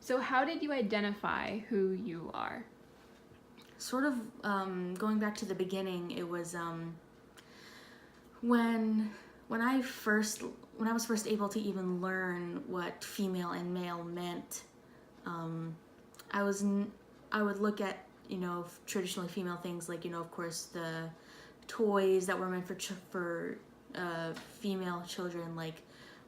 So how did you identify who you are? Sort of going back to the beginning, it was when when I first when I was first able to even learn what female and male meant. Um, I was I would look at traditionally female things like of course the toys that were meant for female children like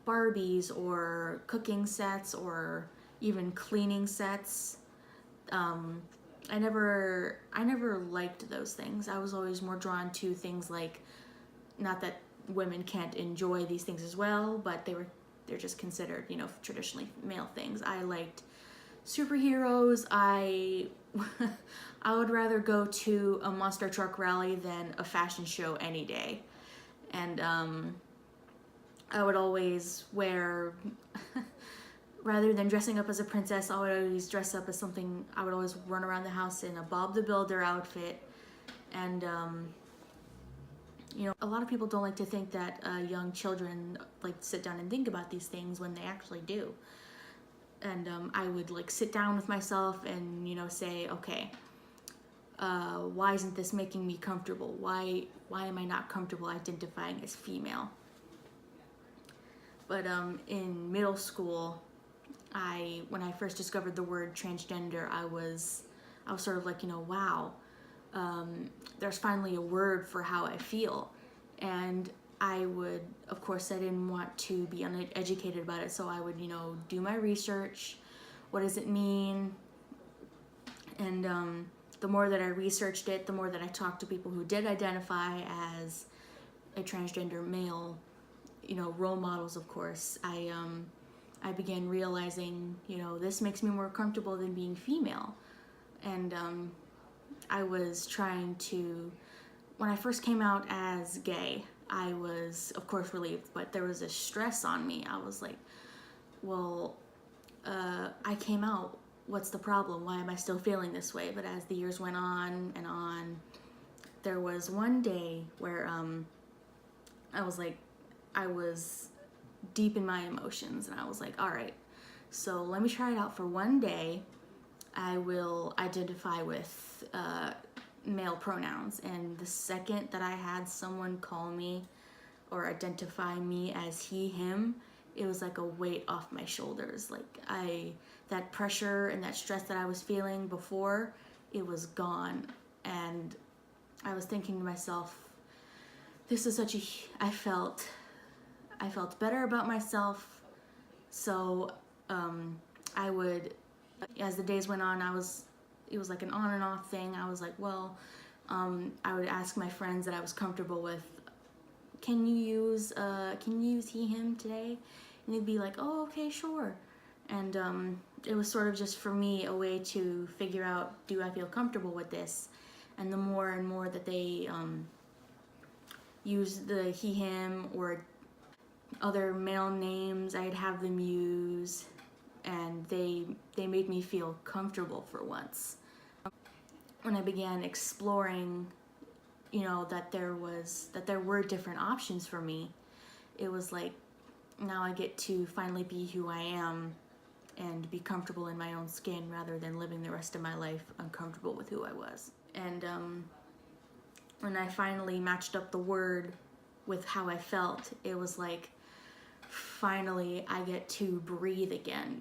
Barbies or cooking sets or even cleaning sets. um, I never liked those things. I was always more drawn to things like, not that women can't enjoy these things as well, but they're just considered, traditionally male things. I liked superheroes. I would rather go to a monster truck rally than a fashion show any day. And I would always wear rather than dressing up as a princess, I would always dress up as something. I would always run around the house in a Bob the Builder outfit. And a lot of people don't like to think that young children like sit down and think about these things when they actually do. And I would like sit down with myself and say, okay, why isn't this making me comfortable? Why am I not comfortable identifying as female? But in middle school, when I first discovered the word transgender, I was sort of like, wow, there's finally a word for how I feel. And of course, I didn't want to be uneducated about it, so I would, do my research. What does it mean? And the more that I researched it, the more that I talked to people who did identify as a transgender male, role models, of course, I began realizing, this makes me more comfortable than being female. And I was trying to, when I first came out as gay, I was, of course, relieved, but there was a stress on me. I was like, well, I came out. What's the problem? Why am I still feeling this way? But as the years went on and on, there was one day where I was deep in my emotions, and I was like, all right, so let me try it out for one day. I will identify with male pronouns. And the second that I had someone call me or identify me as he, him, it was like a weight off my shoulders. Like that pressure and that stress that I was feeling before, it was gone. And I was thinking to myself, this is I felt better about myself. So I would, as the days went on, it was like an on and off thing. I was like, well, I would ask my friends that I was comfortable with, can you use he, him today? And they'd be like, oh, okay, sure. And it was sort of just for me a way to figure out, do I feel comfortable with this? And the more and more that they use the he, him, or other male names I'd have them use, and they made me feel comfortable for once. When I began exploring, that there were different options for me, it was like, now I get to finally be who I am and be comfortable in my own skin rather than living the rest of my life uncomfortable with who I was. And when I finally matched up the word with how I felt, it was like, finally I get to breathe again.